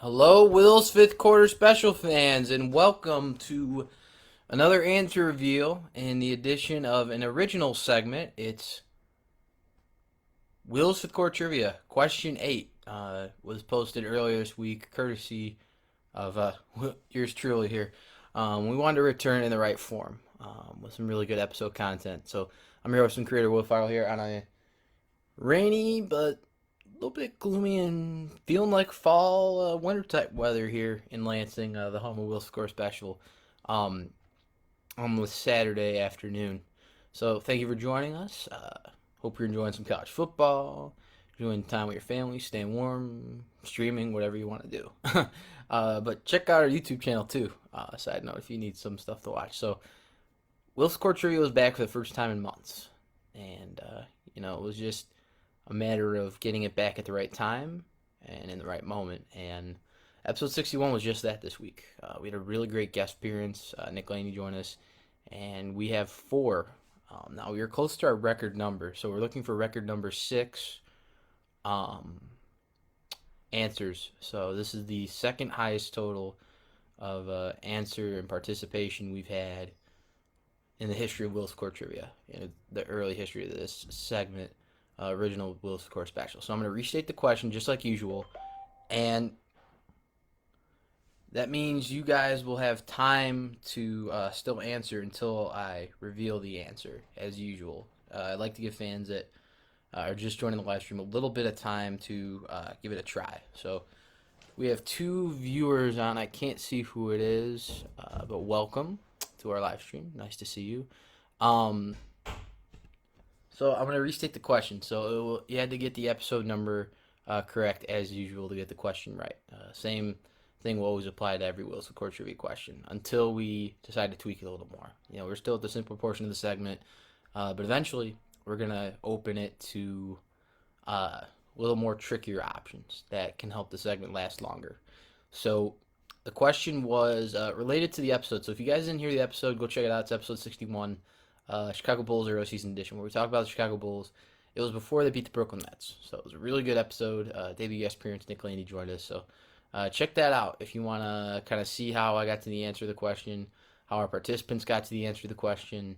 Hello, Will's fifth quarter special fans, and welcome to another answer reveal in the edition of an original segment. It's Will's fifth quarter trivia. Question 8 was posted earlier this week, courtesy of yours truly here. We wanted to return in the right form with some really good episode content. So I'm your host and creator, Will Farrell, here on a rainy but a little bit gloomy and feeling like fall, winter type weather here in Lansing, the home of Will Score Special, um, on this Saturday afternoon. So thank you for joining us. Hope you're enjoying some college football, enjoying time with your family, staying warm, streaming, whatever you want to do. But check out our YouTube channel too. Side note, if you need some stuff to watch. So Will Score Trivia was back for the first time in months, and it was just a matter of getting it back at the right time and in the right moment. And episode 61 was just that this week. We had a really great guest appearance. Nick Landi joined us, and we have four. Now we are close to our record number, so we're looking for record number 6 answers. So this is the second highest total of answer and participation we've had in the history of Will's Core Trivia, in the early history of this segment, original Will's Core Special. So I'm going to restate the question just like usual, and that means you guys will have time to still answer until I reveal the answer, as usual. I'd like to give fans that are just joining the live stream a little bit of time to give it a try. So we have 2 viewers on. I can't see who it is, but welcome to our live stream. Nice to see you. So I'm going to restate the question. So you had to get the episode number correct as usual to get the question right. Same thing will always apply to every Will's Core Trivia question until we decide to tweak it a little more. We're still at the simple portion of the segment, but eventually we're going to open it to a little more trickier options that can help the segment last longer. So the question was related to the episode. So if you guys didn't hear the episode, go check it out. It's episode 61, Chicago Bulls early season edition, where we talk about the Chicago Bulls. It was before they beat the Brooklyn Nets. So it was a really good episode. Debut guest appearance, Nick Landi joined us. So check that out if you want to kind of see how I got to the answer to the question, how our participants got to the answer to the question.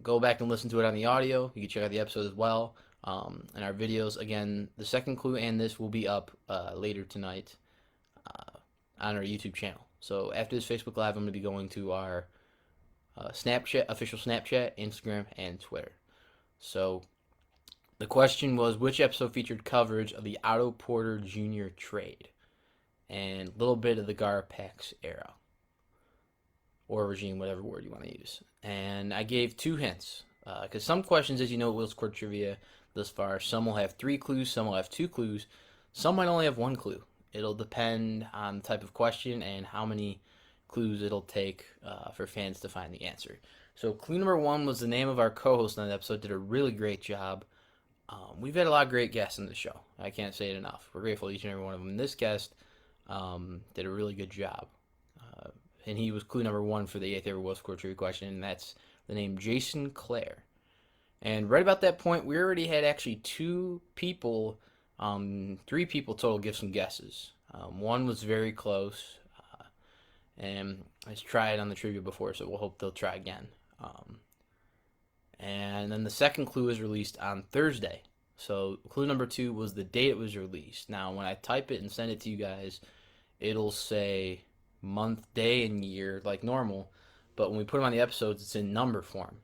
Go back and listen to it on the audio. You can check out the episode as well. And our videos, again, the second clue and this will be up later tonight on our YouTube channel. So after this Facebook Live, I'm going to be going to our Snapchat, official Snapchat, Instagram, and Twitter. So the question was, which episode featured coverage of the Otto Porter Jr. trade and a little bit of the Garpax era or regime, whatever word you want to use. And I gave 2 hints because some questions, as you know, Will's Core Trivia thus far, some will have 3 clues, some will have 2 clues, some might only have 1 clue. It'll depend on the type of question and how many clues it'll take for fans to find the answer. So clue number 1 was the name of our co-host on the episode. Did a really great job. We've had a lot of great guests on the show. I can't say it enough. We're grateful to each and every one of them. This guest did a really good job. And he was clue number 1 for the 8th ever Will Score Trivia question, and that's the name Jason Clare. And right about that point, we already had actually 2 people, 3 people total give some guesses. One was very close, and has tried on the trivia before, so we'll hope they'll try again. And then the second clue was released on Thursday. So clue number 2 was the date it was released. Now, when I type it and send it to you guys, it'll say month, day, and year like normal. But when we put them on the episodes, it's in number form.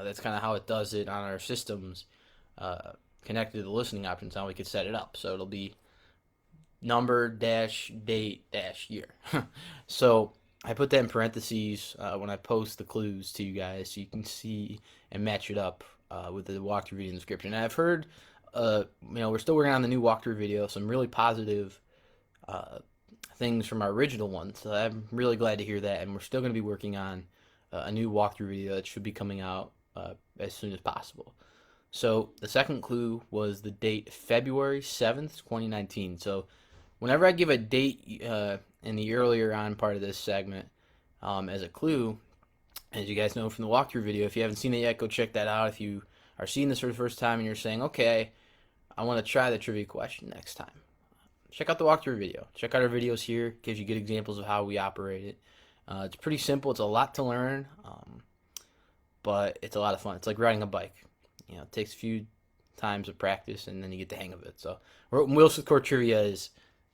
That's kind of how it does it on our systems connected to the listening options. How we could set it up. So it'll be number dash date dash year. So I put that in parentheses when I post the clues to you guys so you can see and match it up with the walkthrough video description. And I've heard, we're still working on the new walkthrough video, some really positive things from our original one. So I'm really glad to hear that. And we're still going to be working on a new walkthrough video that should be coming out as soon as possible. So the second clue was the date February 7th, 2019. So whenever I give a date in the earlier on part of this segment as a clue, as you guys know from the walkthrough video, if you haven't seen it yet, go check that out. If you are seeing this for the first time and you're saying, okay, I want to try the trivia question next time, check out the walkthrough video. Check out our videos here. Gives you good examples of how we operate it. It's pretty simple. It's a lot to learn, but it's a lot of fun. It's like riding a bike. It takes a few times of practice, and then you get the hang of it. So, Wheels with Core Trivia is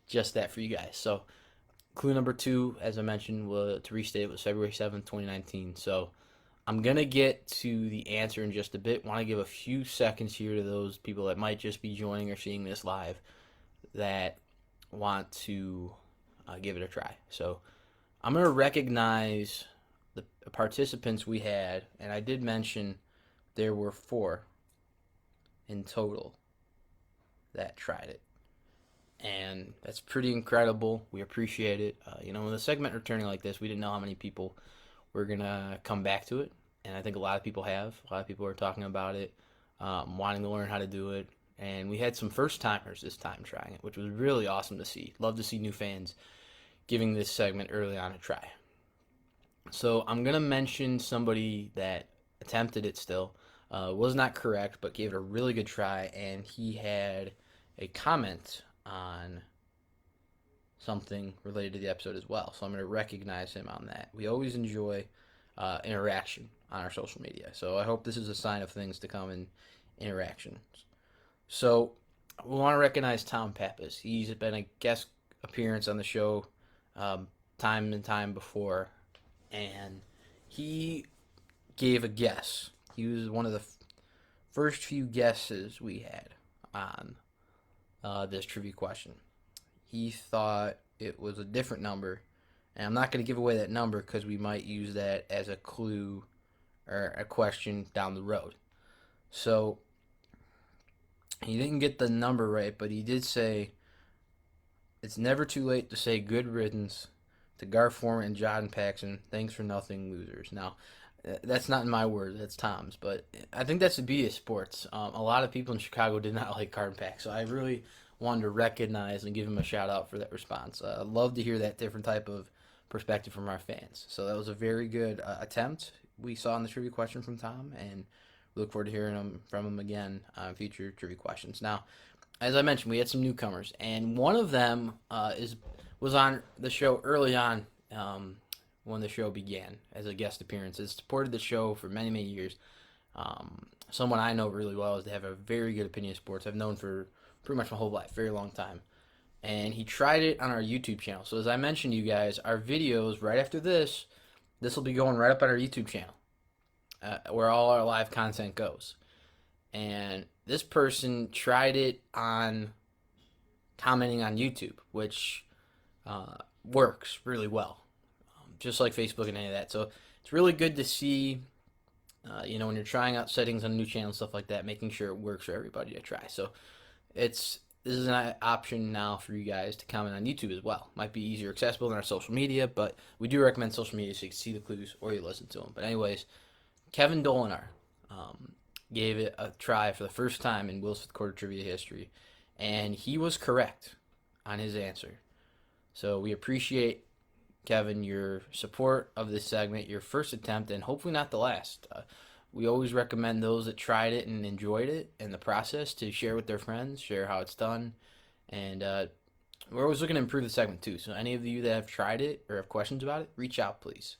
just that for you guys. So, clue number 2, as I mentioned, to restate, was February 7th, 2019. So, I'm going to get to the answer in just a bit. Want to give a few seconds here to those people that might just be joining or seeing this live that want to give it a try. So, I'm going to recognize the participants we had, and I did mention there were 4 in total that tried it. And that's pretty incredible. We appreciate it. When the segment returning like this, we didn't know how many people were going to come back to it. And I think a lot of people have. A lot of people are talking about it, wanting to learn how to do it. And we had some first-timers this time trying it, which was really awesome to see. Love to see new fans giving this segment early on a try. So I'm going to mention somebody that attempted it still. Was not correct, but gave it a really good try. And he had a comment on something related to the episode as well. So I'm going to recognize him on that. We always enjoy interaction on our social media. So I hope this is a sign of things to come in interactions. So we want to recognize Tom Pappas. He's been a guest appearance on the show time and time before. And he gave a guess. He was one of the first few guesses we had on this trivia question. He thought it was a different number, and I'm not going to give away that number because we might use that as a clue or a question down the road. So he didn't get the number right, but he did say it's never too late to say good riddance to Garth Foreman and John Paxson. Thanks for nothing, losers. Now, that's not in my words, that's Tom's, but I think that's the beauty of sports. A lot of people in Chicago did not like Card Pack, so I really wanted to recognize and give him a shout out for that response. I'd love to hear that different type of perspective from our fans. So that was a very good attempt we saw in the trivia question from Tom, and we look forward to hearing from him again on future trivia questions. Now, as I mentioned, we had some newcomers, and one of them was on the show early on when the show began as a guest appearance. Has supported the show for many, many years. Someone I know really well is to have a very good opinion of sports. I've known for pretty much my whole life, very long time. And he tried it on our YouTube channel. So as I mentioned to you guys, our videos right after this will be going right up on our YouTube channel, where all our live content goes. And this person tried it on commenting on YouTube, which works really well, just like Facebook and any of that. So it's really good to see, when you're trying out settings on a new channel and stuff like that, making sure it works for everybody to try. So this is an option now for you guys to comment on YouTube as well. Might be easier accessible than our social media, but we do recommend social media so you can see the clues or you listen to them. But anyways, Kevin Dolinar gave it a try for the first time in Will's Fifth Quarter Trivia history, and he was correct on his answer. So we appreciate, Kevin, your support of this segment, your first attempt, and hopefully not the last. We always recommend those that tried it and enjoyed it in the process to share with their friends, share how it's done, and we're always looking to improve the segment too. So any of you that have tried it or have questions about it, reach out, please.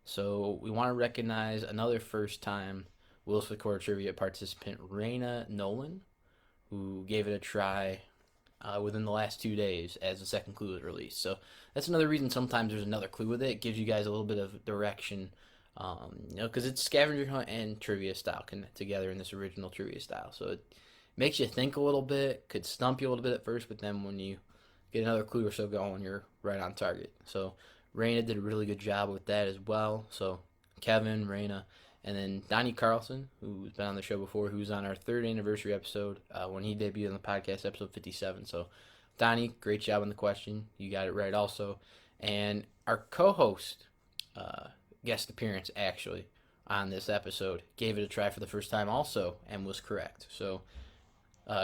So we want to recognize another first-time Will's Fifth Quarter Trivia participant, Reyna Nolan, who gave it a try within the last 2 days as the second clue was released. So that's another reason sometimes there's another clue with it. It gives you guys a little bit of direction, because it's scavenger hunt and trivia style connect together in this original trivia style. So it makes you think a little bit, could stump you a little bit at first, but then when you get another clue or so going, you're right on target. So Reyna did a really good job with that as well. So Kevin, Reyna, and then Donnie Carlson, who's been on the show before, who's on our 3rd anniversary episode when he debuted on the podcast, episode 57. So, Donnie, great job on the question. You got it right also. And our co-host, guest appearance actually, on this episode, gave it a try for the first time also and was correct. So,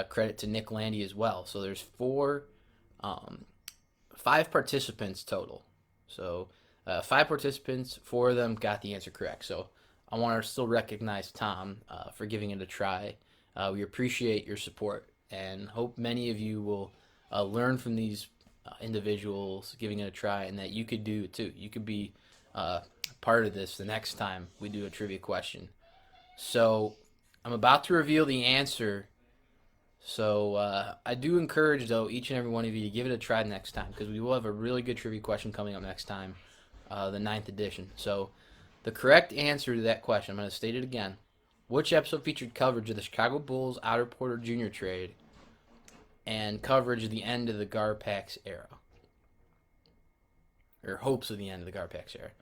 credit to Nick Landi as well. So, there's 5 participants total. So, 5 participants, 4 of them got the answer correct. So, I want to still recognize Tom for giving it a try. We appreciate your support and hope many of you will learn from these individuals giving it a try, and that you could do it too. You could be part of this the next time we do a trivia question. So I'm about to reveal the answer. So I do encourage, though, each and every one of you to give it a try next time, because we will have a really good trivia question coming up next time, the 9th edition. So the correct answer to that question, I'm going to state it again. Which episode featured coverage of the Chicago Bulls Otto Porter Jr. trade and coverage of the end of the Garpax era? Or hopes of the end of the Garpax era.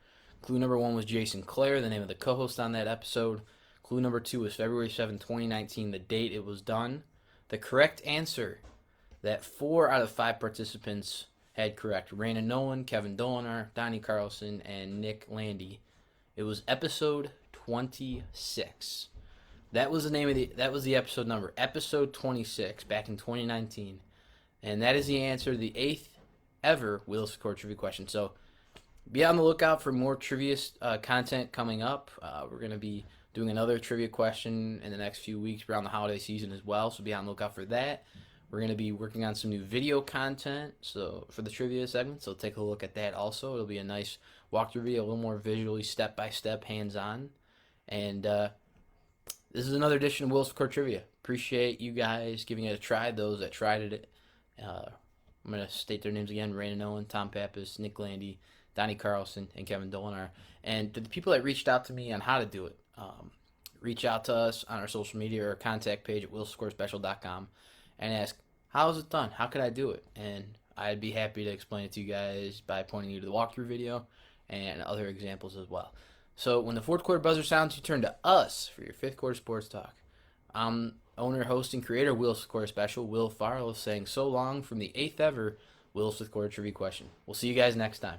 Clue number 1 was Jason Clare, the name of the co-host on that episode. Clue number 2 was February 7, 2019, the date it was done. The correct answer that 4 out of 5 participants had correct: Reyna Nolan, Kevin Dolinar, Donnie Carlson, and Nick Landi. It was episode 26. That was the episode number, episode 26, back in 2019, and that is the answer to the 8th ever Wheels of Court trivia question. So be on the lookout for more trivia content coming up. We're going to be doing another trivia question in the next few weeks around the holiday season as well, so be on the lookout for that. We're going to be working on some new video content for the trivia segment, so take a look at that also. It'll be a nice walkthrough video, a little more visually, step-by-step, hands-on. And this is another edition of Will's Court Trivia. Appreciate you guys giving it a try, those that tried it. I'm going to state their names again: Reyna Nolan, Tom Pappas, Nick Landi, Donnie Carlson, and Kevin Dolinar. And to the people that reached out to me on how to do it, reach out to us on our social media or contact page at willscorespecial.com and ask, how is it done? How could I do it? And I'd be happy to explain it to you guys by pointing you to the walkthrough video and other examples as well. So when the 4th quarter buzzer sounds, you turn to us for your 5th quarter sports talk. I'm owner, host, and creator of Will's Quarter Special, Will Farrell, saying so long from the 8th ever Will's 5th quarter trivia question. We'll see you guys next time.